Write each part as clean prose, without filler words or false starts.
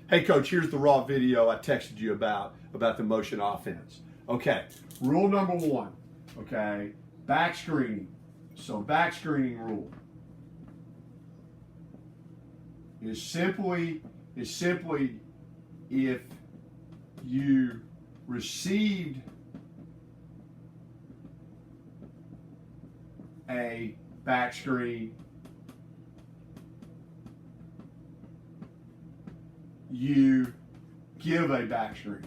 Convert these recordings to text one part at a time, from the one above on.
Hey, Coach, here's the raw video I texted you about the motion offense. Okay, rule number 1, okay, back screening. So back screening rule is simply if you received a back screen, you give a back screen.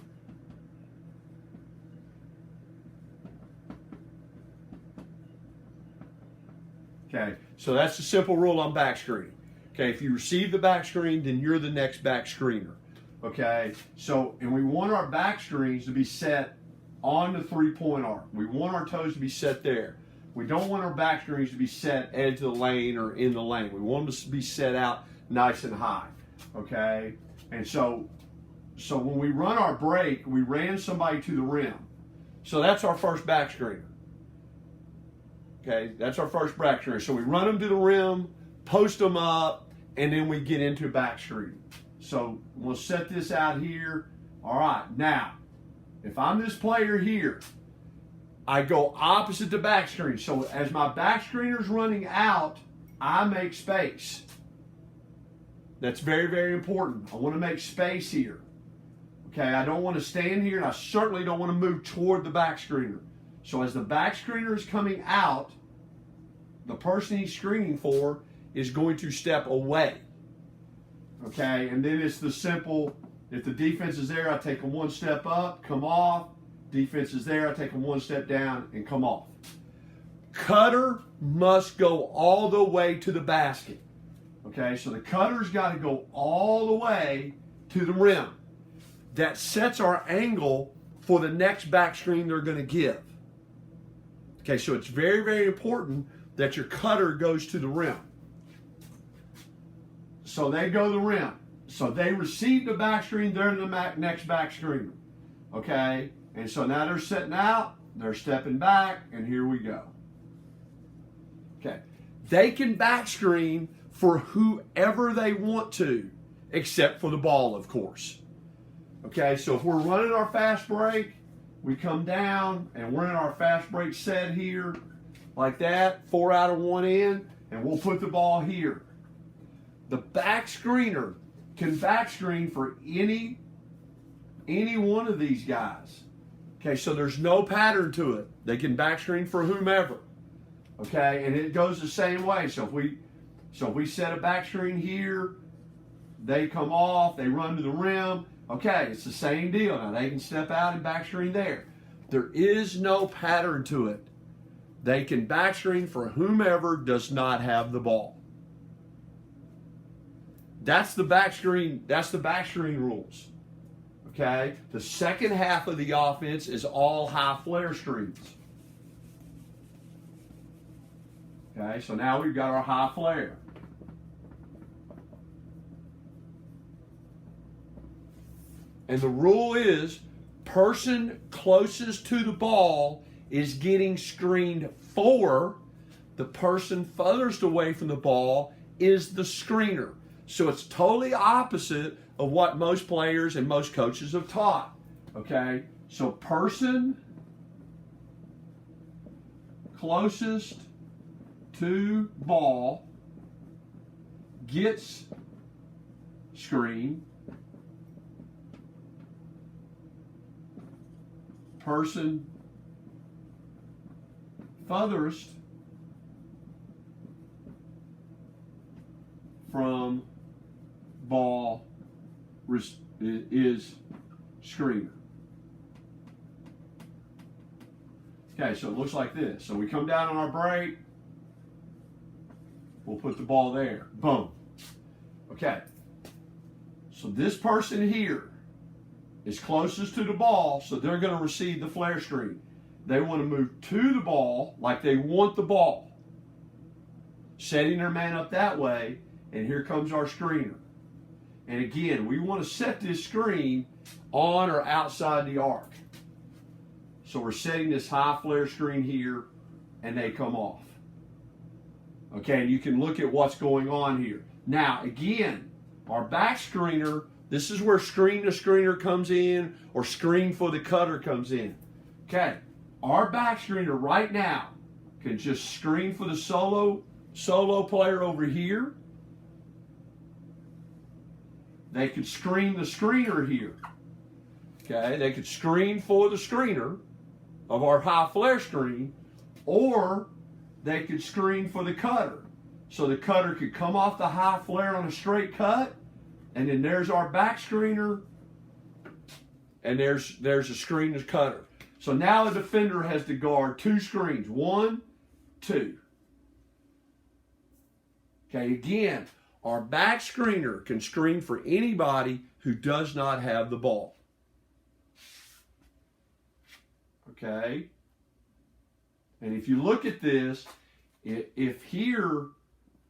Okay, so that's the simple rule on back screening. Okay, if you receive the back screen, then you're the next back screener. Okay, so, and we want our back screens to be set on the 3-point arc. We want our toes to be set there. We don't want our back screens to be set edge of the lane or in the lane. We want them to be set out nice and high. Okay, and so when we run our break, we ran somebody to the rim. So that's our first back screener. Okay, that's our first back screener. So we run them to the rim, post them up, and then we get into back screening. So we'll set this out here. All right, now, if I'm this player here, I go opposite the back screen. So as my back screener's running out, I make space. That's very, very important. I want to make space here. Okay, I don't want to stand here, and I certainly don't want to move toward the back screener. So as the back screener is coming out, the person he's screening for is going to step away. Okay, and then it's the simple, if the defense is there, I take them 1 step up, come off. Defense is there, I take them 1 step down and come off. Cutter must go all the way to the basket. Okay, so the cutter's got to go all the way to the rim. That sets our angle for the next back screen they're going to give. Okay, so it's very, very important that your cutter goes to the rim. So they go to the rim. So they receive the back screen, they're the next back screener. Okay, and so now they're setting out, they're stepping back, and here we go. Okay, they can back screen for whoever they want to, except for the ball, of course. Okay, so if we're running our fast break, we come down and we're in our fast break set here, like that, 4 out of 1 in, and we'll put the ball here. The back screener can back screen for any one of these guys. Okay, so there's no pattern to it. They can back screen for whomever. Okay, and it goes the same way. So if we set a back screen here, they come off, they run to the rim. Okay, it's the same deal. Now they can step out and back screen there. There is no pattern to it. They can back screen for whomever does not have the ball. That's the back screen rules. Okay? The second half of the offense is all high flare screens. Okay, so now we've got our high flare. And the rule is, person closest to the ball is getting screened for. The person furthest away from the ball is the screener. So it's totally opposite of what most players and most coaches have taught. Okay? So person closest to ball gets screened. Person furthest from ball is screener. Okay, so it looks like this. So we come down on our break. We'll put the ball there. Boom. Okay. So this person here is closest to the ball, so they're going to receive the flare screen. They want to move to the ball like they want the ball, setting their man up that way, and here comes our screener. And again, we want to set this screen on or outside the arc. So we're setting this high flare screen here, and they come off. Okay, and you can look at what's going on here. Now, again, our back screener This is where screen to screener comes in, or screen for the cutter comes in. Okay, our back screener right now can just screen for the solo player over here. They could screen the screener here. Okay, they could screen for the screener of our high flare screen, or they could screen for the cutter. So the cutter could come off the high flare on a straight cut, and then there's our back screener, and there's a screen to cutter. So now the defender has to guard two screens. 1, 2. Okay, again, our back screener can screen for anybody who does not have the ball. Okay? And if you look at this, if here,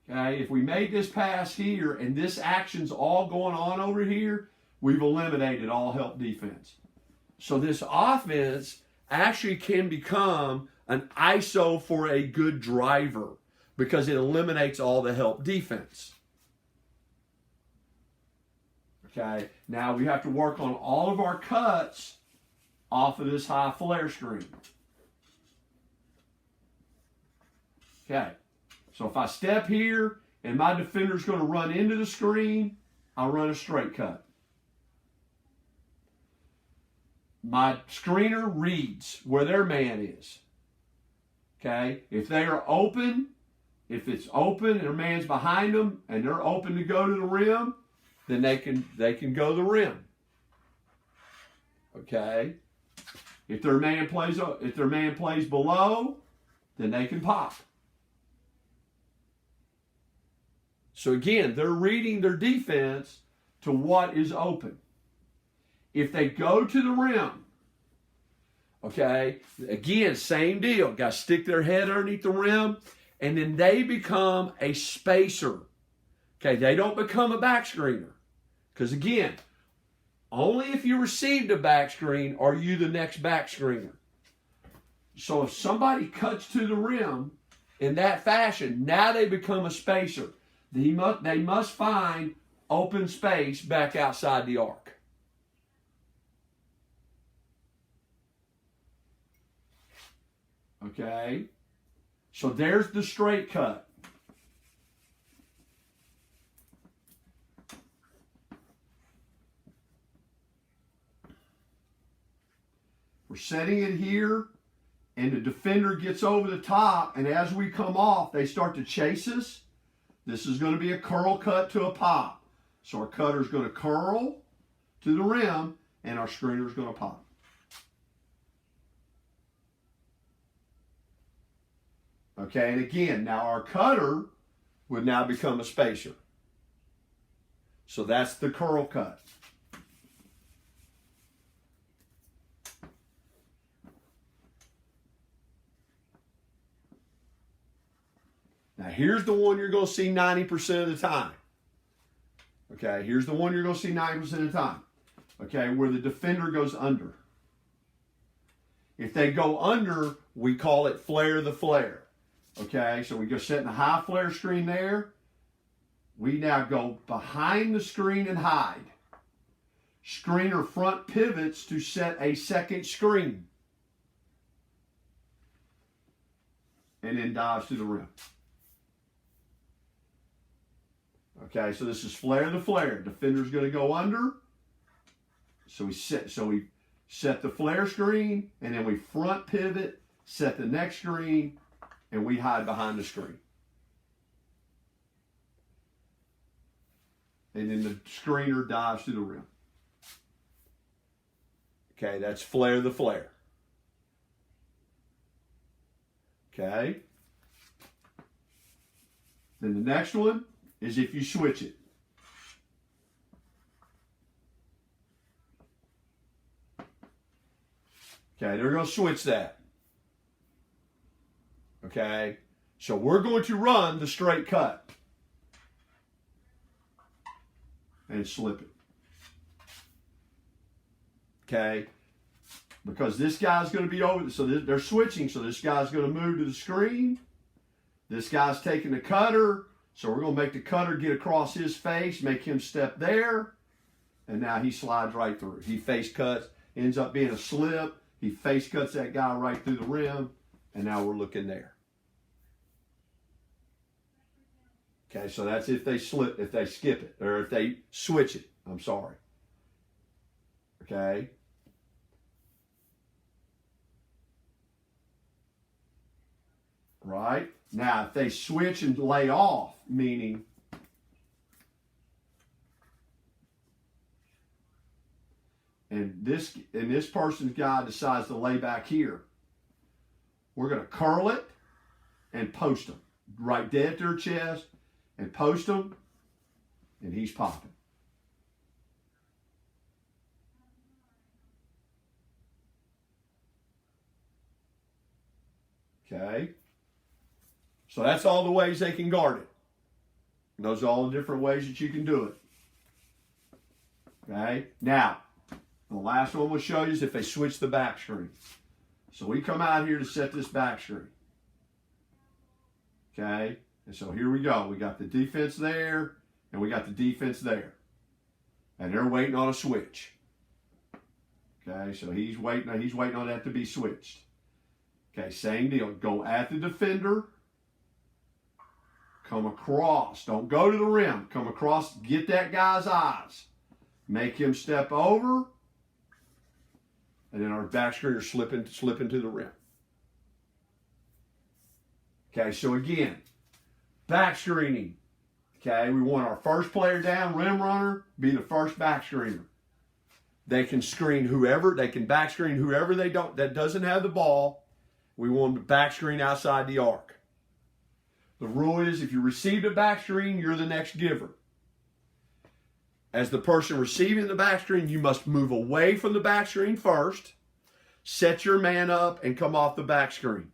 okay, if we made this pass here and this action's all going on over here, we've eliminated all help defense. So this offense actually can become an ISO for a good driver because it eliminates all the help defense. Okay, now we have to work on all of our cuts off of this high flare screen. Okay, so if I step here and my defender's going to run into the screen, I'll run a straight cut. My screener reads where their man is. Okay, if they are open, if it's open and their man's behind them and they're open to go to the rim, then they can go to the rim. Okay, if their man plays below, then they can pop. So again, they're reading their defense to what is open. If they go to the rim, okay, again, same deal. Got to stick their head underneath the rim, and then they become a spacer. Okay, they don't become a back screener. Because again, only if you received a back screen are you the next back screener. So if somebody cuts to the rim in that fashion, now they become a spacer. They must find open space back outside the arc. Okay? So there's the straight cut. We're setting it here, and the defender gets over the top, and as we come off, they start to chase us. This is going to be a curl cut to a pop. So our cutter's going to curl to the rim, and our screener's going to pop. Okay, and again, now our cutter would now become a spacer. So that's the curl cut. Now here's the one you're going to see 90% of the time. Okay, here's the one you're going to see 90% of the time. Okay, where the defender goes under. If they go under, we call it flare the flare. Okay, so we go set in a high flare screen there. We now go behind the screen and hide. Screener front pivots to set a second screen. And then dives to the rim. Okay, so this is flare the flare. Defender's going to go under. So we set the flare screen, and then we front pivot, set the next screen, and we hide behind the screen. And then the screener dives to the rim. Okay, that's flare the flare. Okay. Then the next one is if you switch it. Okay, they're going to switch that. Okay, so we're going to run the straight cut and slip it. Okay, because this guy's going to be over, so they're switching, so this guy's going to move to the screen. This guy's taking the cutter, so we're going to make the cutter get across his face, make him step there, and now he slides right through. He face cuts, ends up being a slip. He face cuts that guy right through the rim, and now we're looking there. Okay, so that's if they skip it, or if they switch it. I'm sorry. Okay. Right? Now, if they switch and lay off, meaning and this person's guy decides to lay back here, we're going to curl it and post them right dead to their chest and post them, and he's popping. Okay? So that's all the ways they can guard it. And those are all the different ways that you can do it. Okay? Now, the last one we'll show you is if they switch the back screen. So we come out here to set this back screen. Okay? And so here we go. We got the defense there, and we got the defense there. And they're waiting on a switch. Okay? So he's waiting on that to be switched. Okay, same deal. Go at the defender. Come across. Don't go to the rim. Come across. Get that guy's eyes. Make him step over. And then our back screener slip into the rim. Okay, so again, back screening. Okay, we want our first player down, rim runner, be the first back screener. They can screen whoever. They can back screen whoever that doesn't have the ball. We want them to back screen outside the arc. The rule is if you receive the back screen, you're the next giver. As the person receiving the back screen, you must move away from the back screen first, set your man up, and come off the back screen.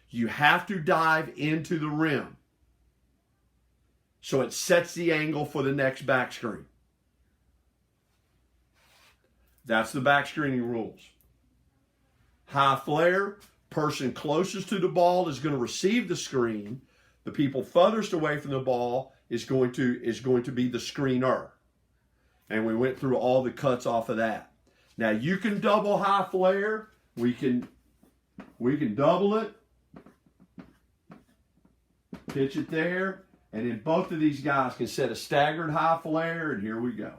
You have to dive into the rim so it sets the angle for the next back screen. That's the back screening rules. High flare, person closest to the ball is going to receive the screen. The people furthest away from the ball is going to be the screener. And we went through all the cuts off of that. Now you can double high flare. We can double it, pitch it there, and then both of these guys can set a staggered high flare, and here we go.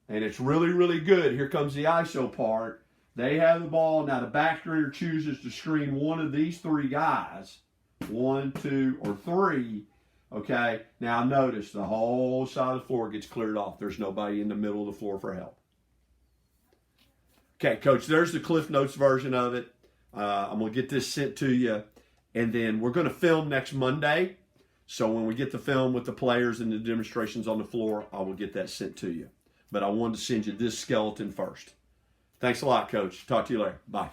And it's really, really good. Here comes the ISO part. They have the ball. Now the back screener chooses to screen one of these three guys. 1, 2, or 3. Okay, now notice the whole side of the floor gets cleared off. There's nobody in the middle of the floor for help. Okay, Coach, there's the Cliff Notes version of it. I'm going to get this sent to you. And then we're going to film next Monday. So when we get the film with the players and the demonstrations on the floor, I will get that sent to you. But I wanted to send you this skeleton first. Thanks a lot, Coach. Talk to you later. Bye.